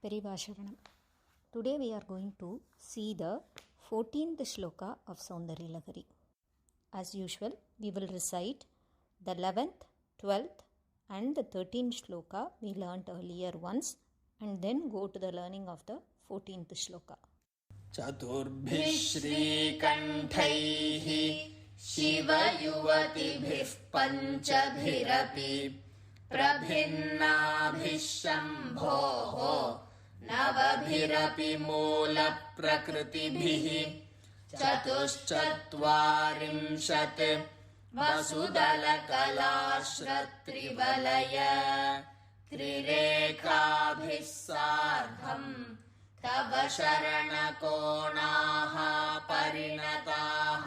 Paribhasharanam. Today we are going to see the 14th shloka of Saundarya Lahari. As usual, we will recite the 11th, 12th and the 13th shloka we learnt earlier once and then go to the learning of the 14th shloka. चतुर्भिः श्रीकण्ठैः शिवयुवतिभिः पञ्चभिरपि प्रभिन्नाभिः शम्भोः नवभिरपि मूलप्रकृतिभिः चतुश्चत्वारिंशत् वसुदलकलाश्रत्रिवलय त्रिरेखाभिः सार्धम् तव शरणकोणाः परिणताः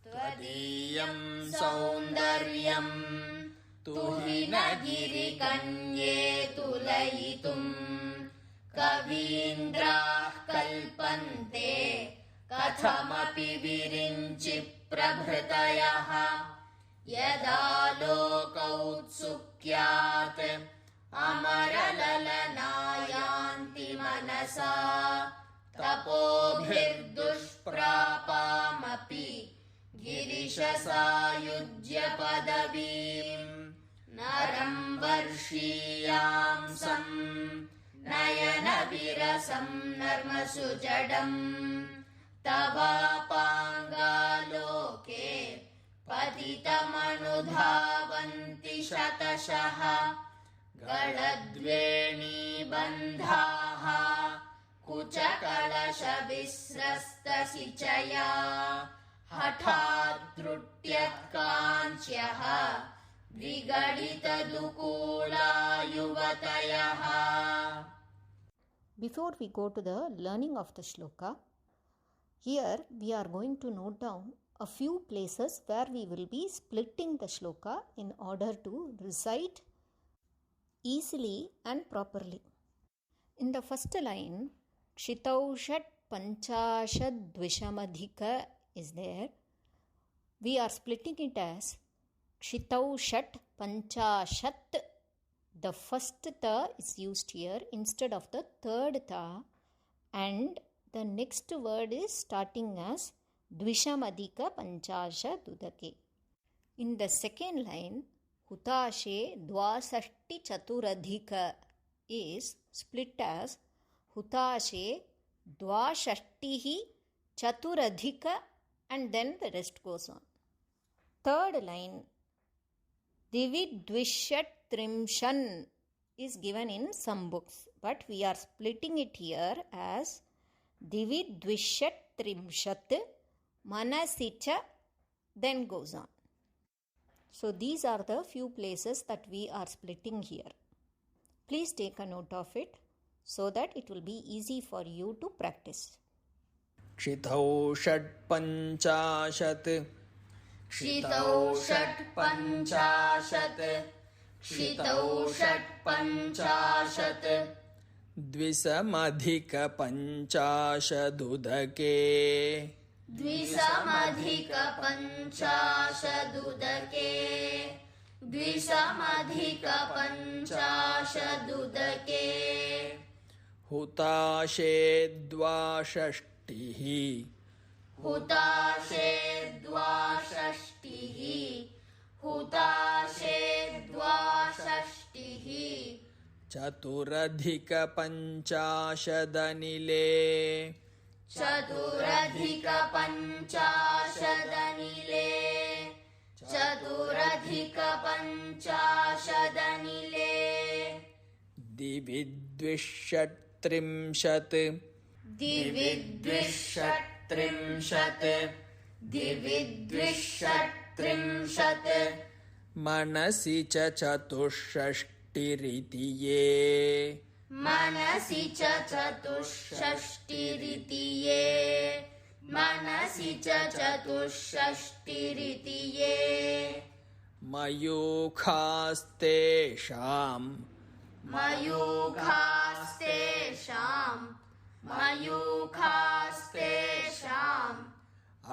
त्वदीयं सौन्दर्यं तुहिन गिरिकन्ये तुलयितुम् कवीन्द्राः कल्पन्ते कथमपि विरिञ्चि प्रभृतयः यदा लोकौत्सुक्यात् अमरललनायान्ति मनसा तपोभिर्दुष्प्रापामपि गिरिशसायुज्य पदवीम् नरं वर्षीयांसं नयनविरसं नर्मसुजडम् तवापाङ्गालोके पतितमनुधावन्ति शतशः गलद्वेणीबन्धाः कुचकलशविस्रस्तसिचया हठाद्रुट्यत्काञ्च्यः विगलितदुकूला युवतयः. Before we go to the learning of the shloka, here we are going to note down a few places where we will be splitting the shloka in order to recite easily and properly. In the first line, Kshitaushat Panchashad Dvishamadhika is there. We are splitting it as Kshitaushat Panchashat. The first ta is used here instead of the third ta, and the next word is starting as Dvishamadhika Panchasha Dudake. In the second line, Hutashe Dvasashti Chaturadhika is split as Hutashe Dvashashtihi Chaturadhika, and then the rest goes on. Third line, Dividvishat Trimshan is given in some books, but we are splitting it here as Dividvishat Trimshat Manasicha, then goes on. So these are the few places that we are splitting here. Please take a note of it so that it will be easy for you to practice. क्षितौ षट्पञ्चाशत् क्षितौ षट्पञ्चाशत् क्षितौ षट्पञ्चाशत् द्विसमधिकपञ्चाशदुदके द्विसमधिकपञ्चाशदुदके द्विसमधिकपञ्चाशदुदके हुताशे द्वाषष्टिः हुताशे द्वाषष्टिः हुताशे द्वाषष्टिः चतुरधिकपञ्चाशदनिले चतुरधिकपञ्चाशदनिले चतुरधिकपञ्चाशदनिले दिविद्विषट्त्रिंशत् दिविद्विषट्त्रिंशत् दिविद्विषट्त्रिंशत् मनसि च चतुष्षष्टिरिति ये मनसि च चतुष्षष्टिरिति ये मनसि च चतुष्षष्टिरिति ये मयूखास्तेषाम् मयूखास्तेषाम्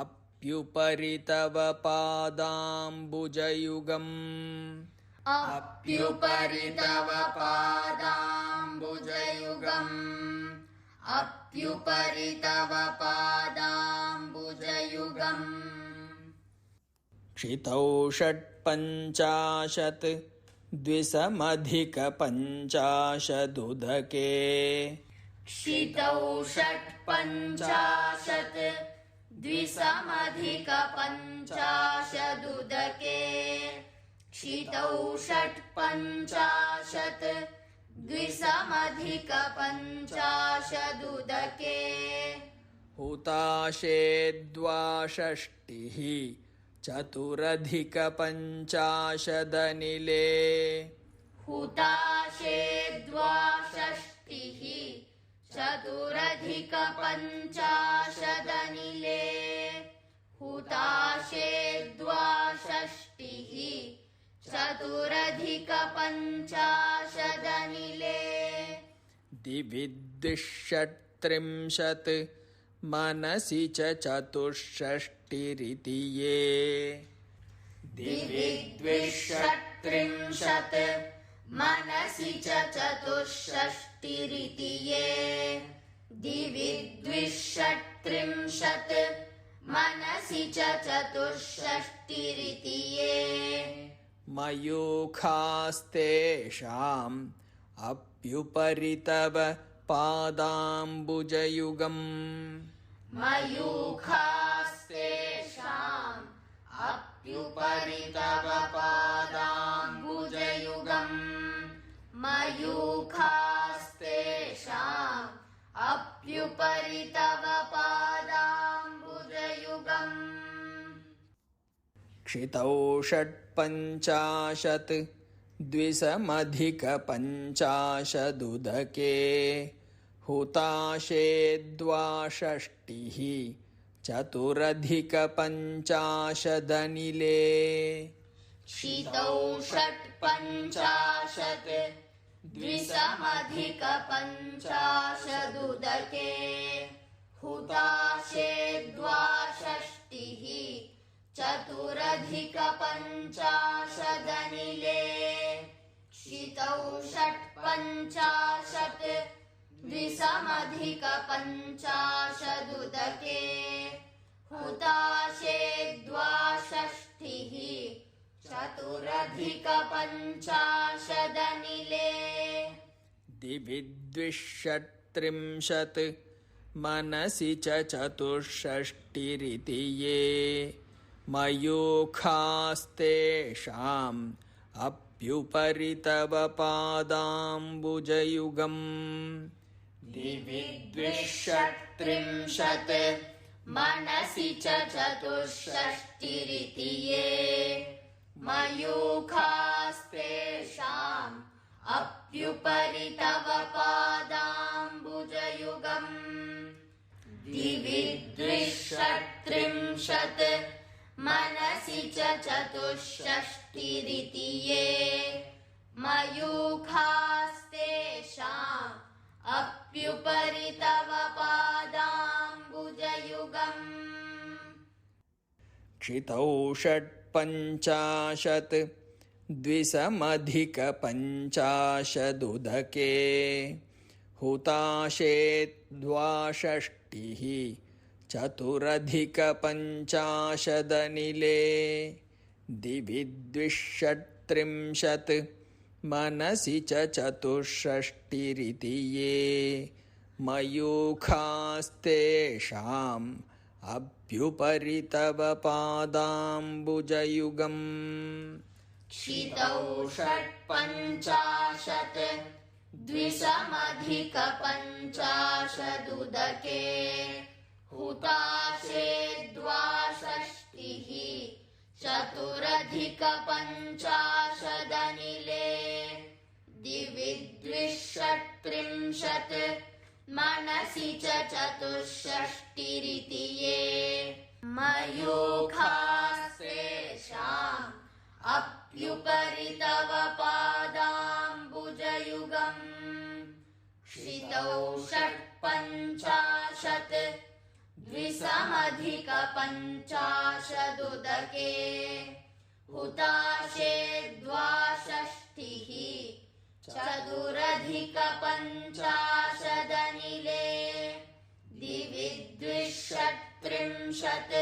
अप्युपरि तव पादाम्बुजयुगम् अप्युपरि तव पादाम्बुजयुगम् अप्युपरि तव पादाम्बुजयुगम् क्षितौ षट्पञ्चाशत् द्विसमधिकपञ्चाशदुदके क्षितौ षट्पञ्चाशत् द्विसमधिकपञ्चाशदुदके क्षितौ षट्पञ्चाशत् द्विसमधिकपञ्चाशदुदके हुताशे द्वाषष्टिः चतुरधिकपञ्चाशदनिले हुताशे द्वाषष्टिः चतुरधिकपञ्चाशदनिले हुताशे द्वाषष्टिः चतुरधिकपञ्चाशदनिले दिवि द्विषट्त्रिंशत् मनसि च चतुष्षष्टिरिति ये दिवि द्विषट्त्रिंशत् मनसि च चतुष्षष्टिरिति ये दिवि द्विषट्त्रिंशत् मनसि च चतुष्षष्टिरिति ये मयूखास्तेषाम् अप्युपरि तव पादाम्बुजयुगम् मयूखास्तेषाम् अप्युपरि तव पादाम्बुजयुगम् मयूखास्तेषाम् अप्युपरि तव पादाम्बुजयुगम् क्षितौ षट्पञ्चाशत् द्विसमधिकपञ्चाशदुदके हुताशे द्वाषष्टिः चतुरधिकपञ्चाशदनिले क्षितौ षट्पञ्चाशत् द्विसमधिकपञ्चाशदुदके हुताशे द्वाषष्टिः चतुरधिकपञ्चाशदनिले क्षितौ षट्पञ्चाशत् द्विसमधिकपञ्चाशदुदके हुताशे द्वाषष्टिः चतुरधिकपञ्चाशदनिले दिवि द्विषट्त्रिंशत् मनसि च चतुष्षष्टिरिति ये मयूखास्तेषाम् अप्युपरि तव पादाम्बुजयुगम् दिवि द्विषट्त्रिंशत् मनसि च चतुष्षष्टिरिति ये मयूखास्तेषाम् अप्युपरि तव पादाम्बुजयुगम् दिवि द्विषट्त्रिंशत् मनसि च चतुष्षष्टिरिति ये मयूखास्तेषाम् अप्युपरि तव पादाम्बुजयुगम् क्षितौ षट्पञ्चाशत् द्विसमधिकपञ्चाशदुदके हुताशे द्वाषष्टिः चतुरधिकपञ्चाशदनिले दिवि द्विषट्त्रिंशत् मनसि च चतुष्षष्टिरिति ये मयूखास्तेषाम् अप्युपरि तव पादाम्बुजयुगम् क्षितौ षट्पञ्चाशत् द्विसमधिकपञ्चाशदुदके हुताशे द्वाषष्टिः चतुरधिकपञ्चाशदनिले दिवि द्विषट्त्रिंशत् मनसि च चतुष्षष्टिरिति ये मयूखास्तेषाम् अप्युपरि तव पादाम्बुजयुगम् क्षितौ षट्पञ्चाशत् द्विसमधिकपञ्चाशदुदके हुताशे द्वाषष्टिः चतुरधिकपञ्चाशदनिले दिवि द्विषट्त्रिंशत्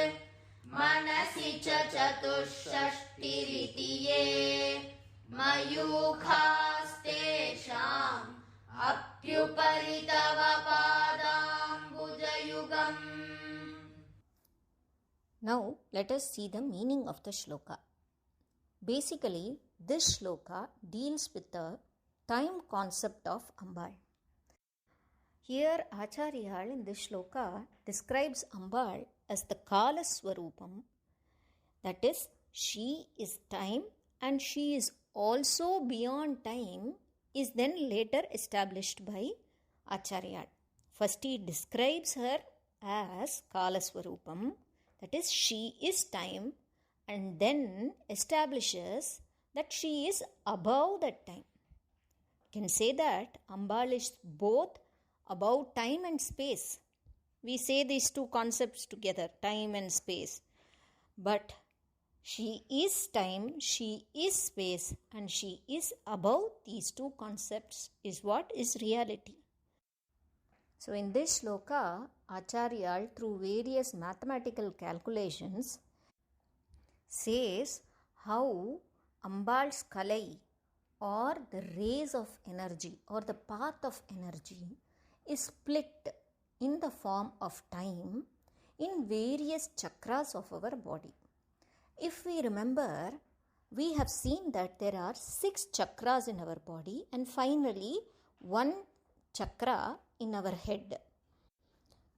मनसि च चतुष्षष्टिरिति ये मयूखास्तेषाम् अप्युपरि तव पादाम्बुजयुगम्. Now let us see the meaning of the shloka. Basically, this shloka deals with the time concept of Ambal. Here Acharyal in this shloka describes Ambal as the Kala Swarupam, that is, she is time and she is also beyond time, is then later established by Acharyal. First he describes her as Kala Swarupam, that is, she is time, and then establishes that she is above that time. You can say that Ambal is both above time and space. We say these two concepts together, time and space. But she is time, she is space, and she is above these two concepts is what is reality. So in this shloka, Acharyal, through various mathematical calculations, says how Ambal's kalai, or the rays of energy, or the path of energy, is split in the form of time in various chakras of our body. If we remember, we have seen that there are 6 chakras in our body and finally 1 chakra in our head.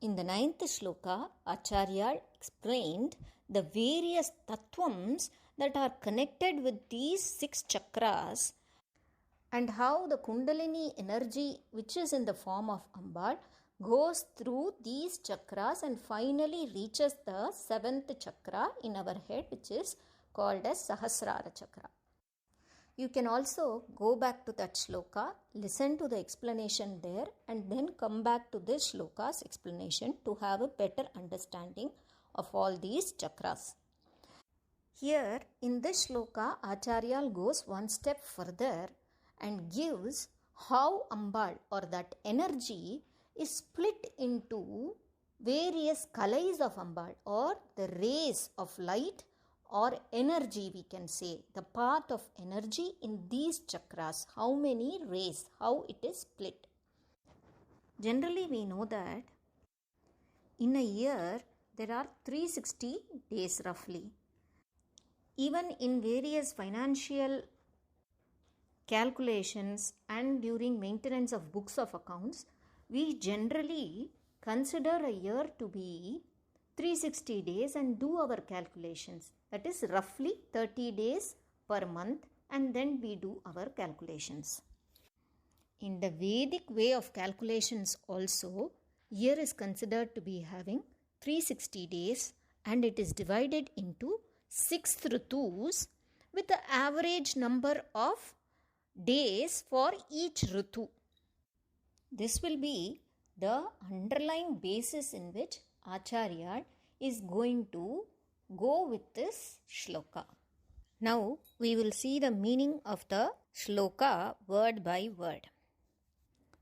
In the 9th shloka, Acharya explained the various tattvams that are connected with these 6 chakras and how the Kundalini energy, which is in the form of Ambal, goes through these chakras and finally reaches the 7th chakra in our head, which is called as Sahasrara chakra. You can also go back to that shloka, listen to the explanation there, and then come back to this shloka's explanation to have a better understanding of all these chakras. Here in this shloka, Acharya goes one step further and gives how Ambal, or that energy, is split into various kalais of Ambal, or the rays of light or energy, we can say, the path of energy in these chakras. How many rays, how it is split. Generally we know that in a year there are 360 days roughly. Even in various financial calculations and during maintenance of books of accounts, we generally consider a year to be 360 days and do our calculations. That is roughly 30 days per month, and then we do our calculations. In the Vedic way of calculations also, year is considered to be having 360 days and it is divided into 6 ritus with the average number of days for each ritu. This will be the underlying basis in which Acharya is going to go with this shloka. Now we will see the meaning of the shloka word by word.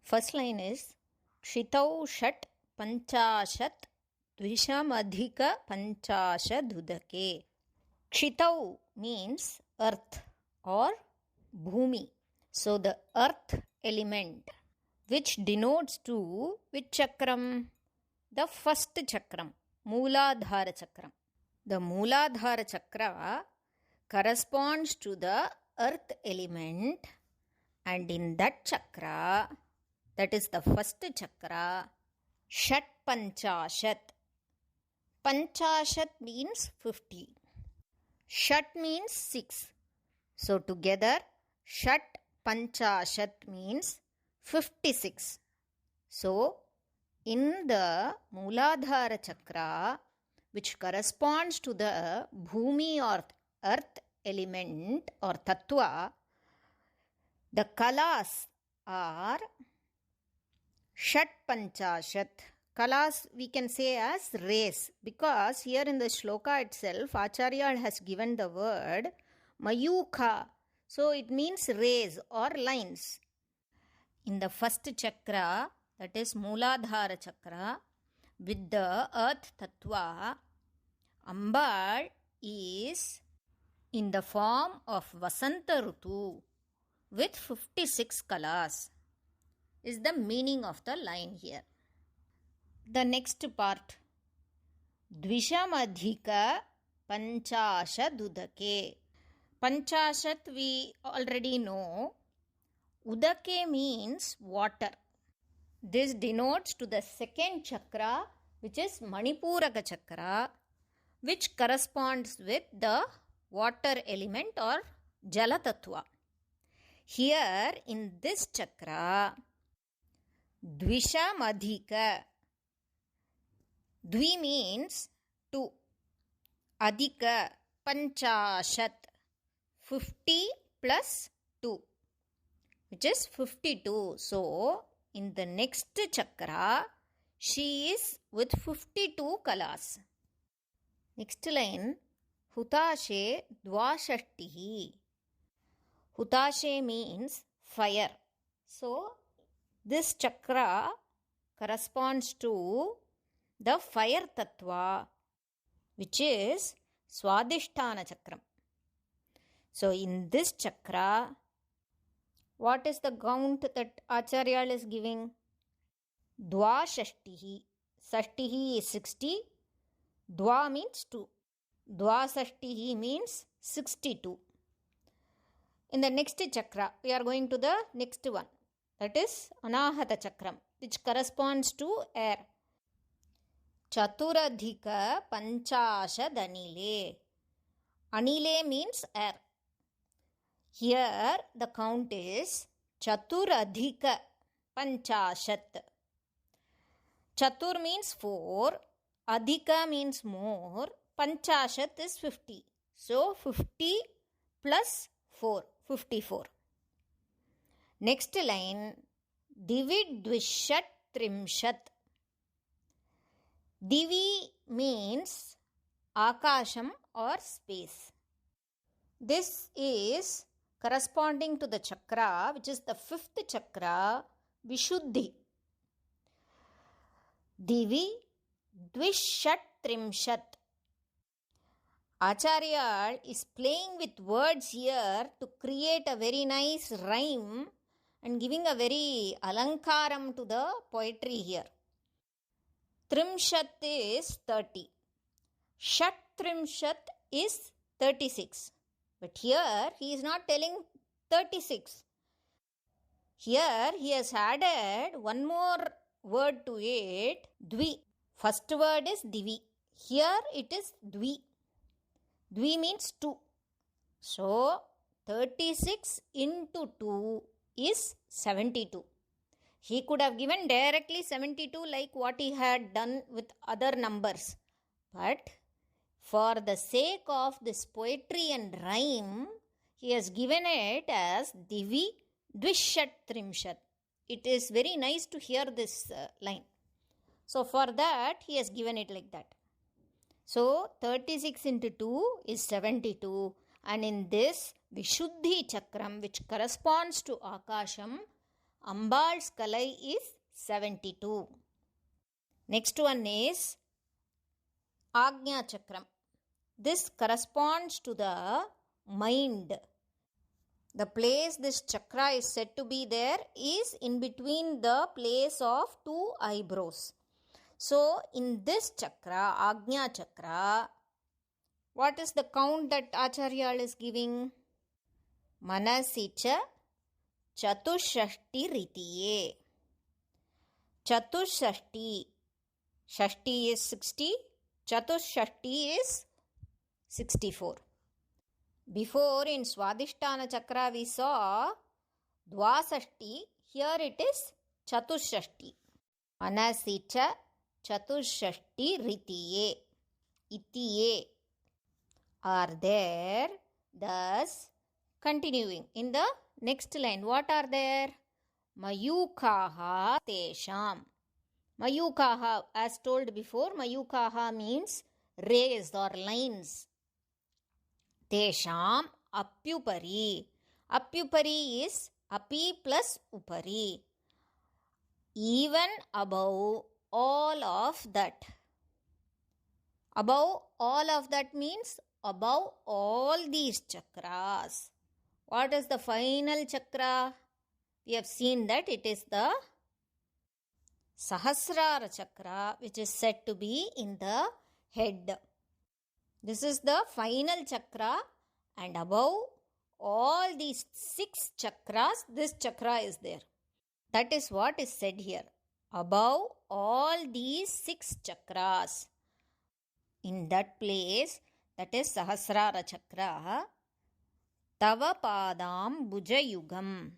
First line is Kshitau Shat Panchashat Dvishamadhika Panchashadudake. Kshitau means earth or bhumi. So the earth element, which denotes to which chakram? The first chakram, Mooladhara chakram. The Mooladhara chakra corresponds to the earth element, and in that chakra, that is the first chakra, Shat Panchashat. Panchashat means 50. Shat means 6. So together, Shat Panchashat means 56. So, in the Mooladhara chakra, which corresponds to the Bhumi or earth element or tattva, the kalas are Shat Panchashat. Kalas we can say as rays, because here in the shloka itself, Acharya has given the word Mayukha. So it means rays or lines. In the first chakra, that is Mooladhara chakra, with the earth tattva, Ambal is in the form of Vasanta Rutu with 56 kalas, is the meaning of the line here. The next part, Dvishamadhika Panchashadudake. Panchashat we already know. Udake means water. This denotes to the second chakra, which is Manipuraka chakra, which corresponds with the water element or Jala Tattva. Here in this chakra, Dvishamadhika. Dvi means 2. Adhika Panchashat. 50 plus 2, which is 52. So, in the next chakra, she is with 52 kalas. Next line, Hutashe Dvashashtihi. Hutashe means fire. So, this chakra corresponds to the fire tattva, which is Swadhisthana chakram. So, in this chakra, what is the count that Acharya is giving? Dvashashtihi. Sashtihi is 60. Dva means 2. Dvasashtihi means 62. In the next chakra, we are going to the next one. That is Anahata chakram, which corresponds to air. Chaturadhika Panchashad Anile. Anile means air. Here the count is Chaturadhika Panchashat. Chatur means 4, Adhika means more, Panchashat is 50. So 50 plus 4, 54. Next line, Dividvishat Trimshat. Divi means Akasham or space. This is corresponding to the chakra, which is the 5th chakra, Vishuddhi. Divi Dvishat Trimshat. Acharya is playing with words here to create a very nice rhyme and giving a very alankaram to the poetry here. Trimshat is 30. Shat Trimshat is 36. But here he is not telling 36. Here he has added one more word to it, Dvi. First word is Divi. Here it is Dvi. Dvi means 2. So 36 into 2 is 72. He could have given directly 72 like what he had done with other numbers. But for the sake of this poetry and rhyme, he has given it as Divi Dvishat Trimshat. It is very nice to hear this line. So for that, he has given it like that. So 36 into 2 is 72. And in this Vishuddhi Chakram, which corresponds to Akasham, Ambal's Kalai is 72. Next one is Agnya Chakram. This corresponds to the mind. The place this chakra is said to be there is in between the place of 2 eyebrows. So, in this chakra, Agnya Chakra, what is the count that Acharya is giving? Manasicha Chatushashti Ritiye. Chatushashti. Shashti is 60. Chatushashti is 64. Before in Swadhisthana Chakra we saw Dvasashti. Here it is Chatushashti. Manasicha Chatushashti Ritiye. Itiye are there. Thus, continuing in the next line, what are there? Mayukaha Tesham. Mayukaha, as told before, Mayukaha means rays or lines. Tesham apyupari. Apyupari is api plus upari. Even above all of that. Above all of that means above all these chakras. What is the final chakra? We have seen that it is the Sahasrara chakra, which is said to be in the head. This is the final chakra, and above all these 6 chakras, this chakra is there. That is what is said here. Above all these 6 chakras. In that place, that is Sahasrara chakra, Tava Padam Bhuja Yugam.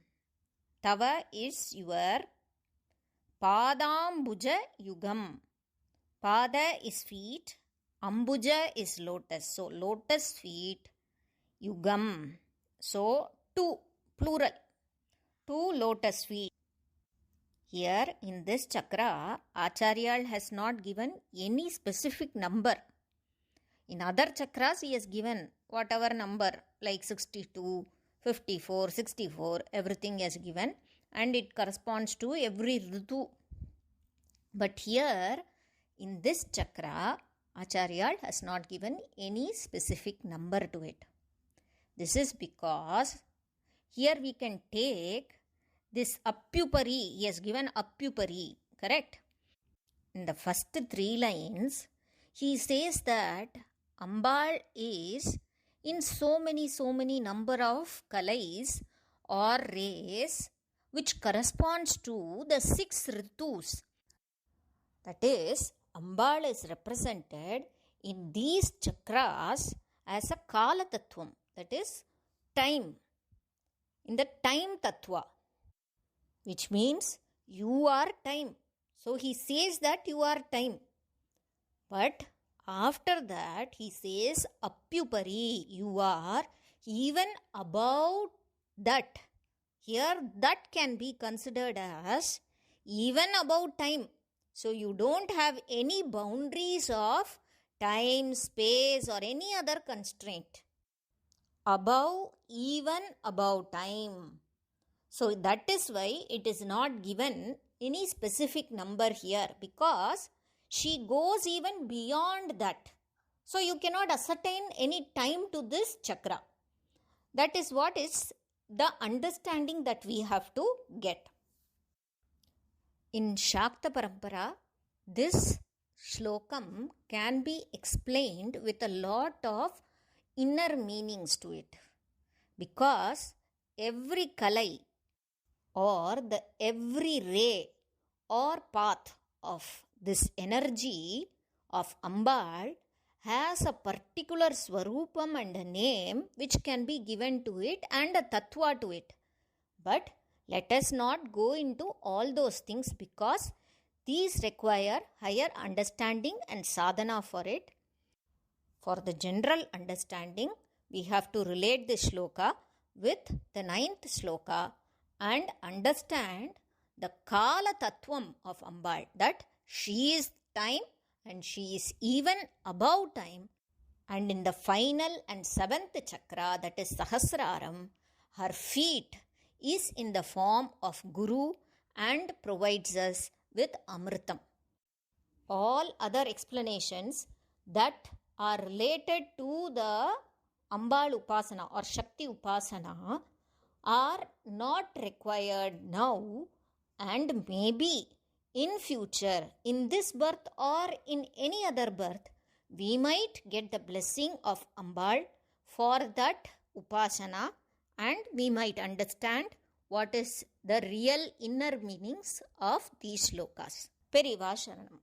Tava is your Padam Bhuja Yugam. Pada is feet. Ambuja is lotus. So, lotus feet. Yugam. So, 2, plural. 2 lotus feet. Here, in this chakra, Acharya has not given any specific number. In other chakras, he has given whatever number, like 62, 54, 64, everything he has given. And it corresponds to every ritu. But here, in this chakra, Acharya has not given any specific number to it. This is because here we can take this apyupari. He has given apyupari, correct? In the first 3 lines, he says that Ambal is in so many number of kalais or rays, which corresponds to the 6 ritus. That is, Ambal is represented in these chakras as a Kala Tattvam, that is, time, in the time Tattva, which means you are time. So he says that you are time. But after that, he says Apyupari, you are even above that. Here, that can be considered as even above time. So, you don't have any boundaries of time, space or any other constraint. Above, even above time. So, that is why it is not given any specific number here, because she goes even beyond that. So, you cannot ascertain any time to this chakra. That is what is the understanding that we have to get. In Shakta Parampara, this shlokam can be explained with a lot of inner meanings to it, because every kalai or the every ray or path of this energy of Ambal has a particular swarupam and a name which can be given to it and a tattva to it. But let us not go into all those things, because these require higher understanding and sadhana for it. For the general understanding, we have to relate this shloka with the 9th shloka and understand the Kala Tattvam of Ambal, that she is time and she is even above time. And in the final and 7th chakra, that is Sahasraram, her feet is in the form of Guru and provides us with Amritam. All other explanations that are related to the Ambal Upasana or Shakti Upasana are not required now, and maybe in future, in this birth or in any other birth, we might get the blessing of Ambal for that Upasana, and we might understand what is the real inner meanings of these shlokas. Periva Sharanam.